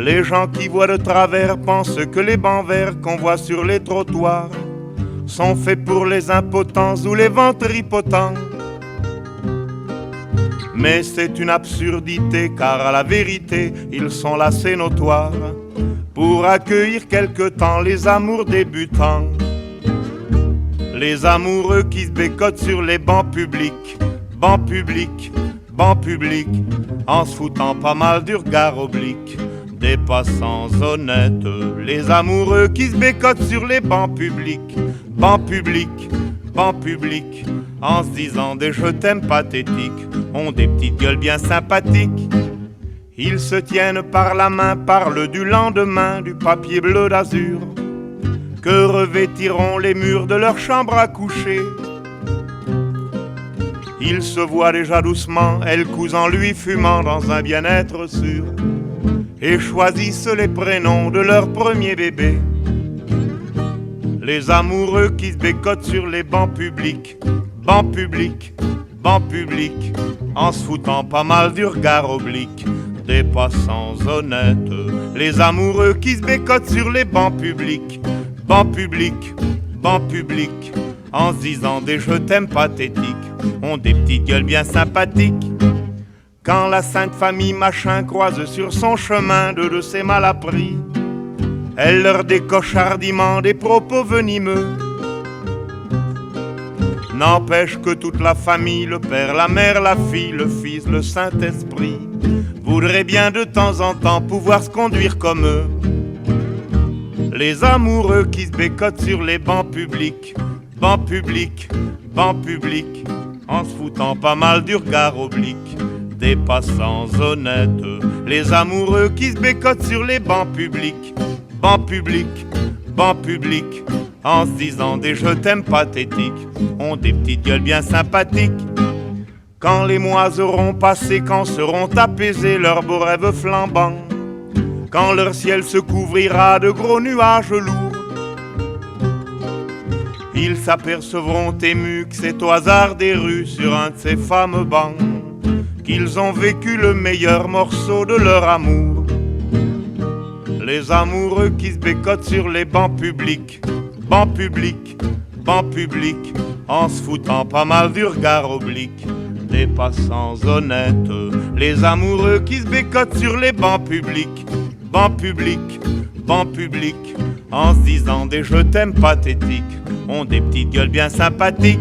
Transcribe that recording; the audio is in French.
Les gens qui voient de travers pensent que les bancs verts qu'on voit sur les trottoirs sont faits pour les impotents ou les ventripotents. Mais c'est une absurdité, car à la vérité, ils sont là, c'est notoire, pour accueillir quelque temps les amours débutants. Les amoureux qui se bécotent sur les bancs publics, bancs publics, bancs publics, en se foutant pas mal du regard oblique des passants honnêtes. Les amoureux qui se bécotent sur les bancs publics, bancs publics, bancs publics, en se disant des je t'aime pathétiques, ont des petites gueules bien sympathiques. Ils se tiennent par la main, parlent du lendemain, du papier bleu d'azur que revêtiront les murs de leur chambre à coucher. Ils se voient déjà doucement, elle cousant lui fumant dans un bien-être sûr, et choisissent les prénoms de leur premier bébé. Les amoureux qui se bécotent sur les bancs publics, bancs publics, bancs publics, en se foutant pas mal du regard oblique des passants honnêtes. Les amoureux qui se bécotent sur les bancs publics, bancs publics, bancs publics, en se disant des je t'aime pathétiques, ont des petites gueules bien sympathiques. Quand la sainte famille machin croise sur son chemin deux de ses malappris, elle leur décoche hardiment des propos venimeux. N'empêche que toute la famille, le père, la mère, la fille, le fils, le Saint-Esprit, voudraient bien de temps en temps pouvoir se conduire comme eux. Les amoureux qui se bécotent sur les bancs publics, bancs publics, bancs publics, en se foutant pas mal du regard oblique des passants honnêtes. Les amoureux qui se bécotent sur les bancs publics, bancs publics, bancs publics, en se disant des je t'aime pathétiques, ont des petites gueules bien sympathiques. Quand les mois auront passé, quand seront apaisés leurs beaux rêves flambants, quand leur ciel se couvrira de gros nuages lourds, ils s'apercevront émus que c'est au hasard des rues, sur un de ces fameux bancs, qu'ils ont vécu le meilleur morceau de leur amour. Les amoureux qui se bécotent sur les bancs publics, bancs publics, bancs publics, en se foutant pas mal du regard oblique des passants honnêtes. Les amoureux qui se bécotent sur les bancs publics, bancs publics, bancs publics, en se disant des je t'aime pathétiques, ont des petites gueules bien sympathiques.